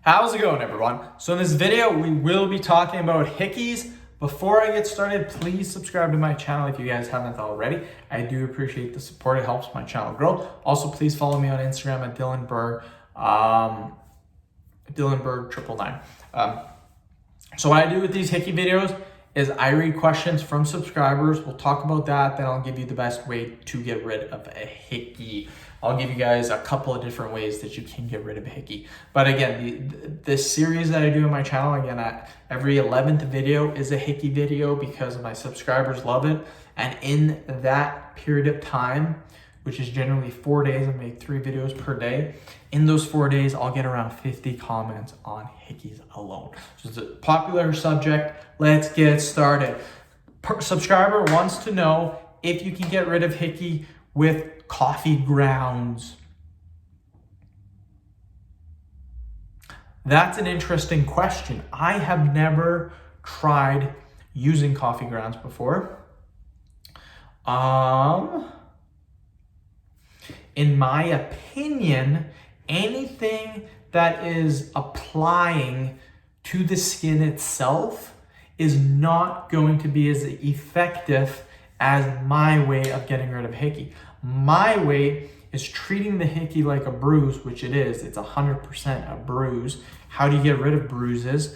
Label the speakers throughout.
Speaker 1: How's it going, everyone? So in this video, we will be talking about hickeys. Before I get started, please subscribe to my channel if you guys haven't already. I do appreciate the support. It helps my channel grow. Also, please follow me on Instagram at DylanBerg, DylanBerg999. So what I do with these hickey videos is I read questions from subscribers. We'll talk about that. Then I'll give you the best way to get rid of a hickey. I'll give you guys a couple of different ways that you can get rid of a hickey. But again, this series that I do on my channel, again, every 11th video is a hickey video because my subscribers love it. And in that period of time, which is generally 4 days, I make 3 videos per day. In those 4 days, I'll get around 50 comments on hickeys alone. So it's a popular subject. Let's get started. Subscriber wants to know if you can get rid of hickey with coffee grounds. That's an interesting question. I have never tried using coffee grounds before. In my opinion, anything that is applying to the skin itself is not going to be as effective as my way of getting rid of hickey. My way is treating the hickey like a bruise, which it is. It's 100% a bruise. How do you get rid of bruises?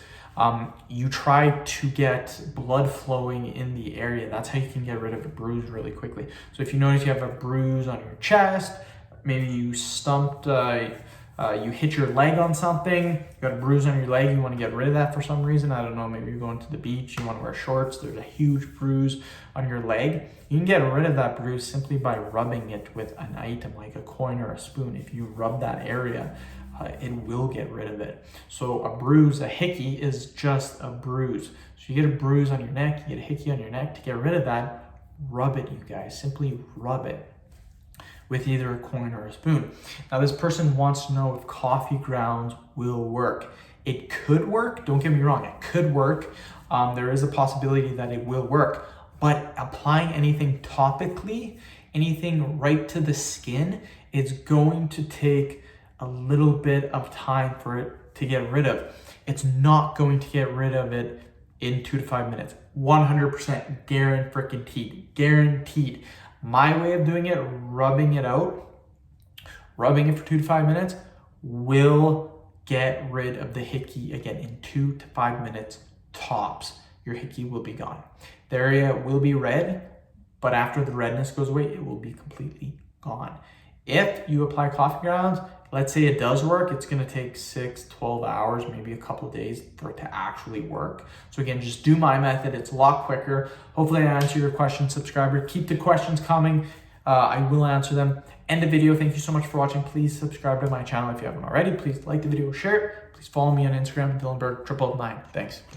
Speaker 1: You try to get blood flowing in the area. That's how you can get rid of a bruise really quickly. So if you notice you have a bruise on your chest, maybe you stumped, you hit your leg on something, you got a bruise on your leg, you want to get rid of that for some reason. I don't know, maybe you're going to the beach, you want to wear shorts, there's a huge bruise on your leg. You can get rid of that bruise simply by rubbing it with an item like a coin or a spoon. If you rub that area, it will get rid of it. So a bruise, a hickey, is just a bruise. So you get a bruise on your neck, you get a hickey on your neck. To get rid of that, rub it, you guys. Simply rub it with either a coin or a spoon. Now this person wants to know if coffee grounds will work. It could work, don't get me wrong, it could work. There is a possibility that it will work, but applying anything topically, anything right to the skin, it's going to take a little bit of time for it to get rid of. It's not going to get rid of it in 2 to 5 minutes. 100% guaranteed. My way of doing it, rubbing it for 2 to 5 minutes, will get rid of the hickey again in 2 to 5 minutes tops. Your hickey will be gone. The area will be red, but after the redness goes away, it will be completely gone. If you apply coffee grounds, let's say it does work, it's gonna take 6, 12 hours, maybe a couple of days for it to actually work. So again, just do my method, it's a lot quicker. Hopefully I answer your question, subscriber. Keep the questions coming, I will answer them. End the video, thank you so much for watching. Please subscribe to my channel if you haven't already. Please like the video, share it. Please follow me on Instagram, DylanBerg999. Thanks.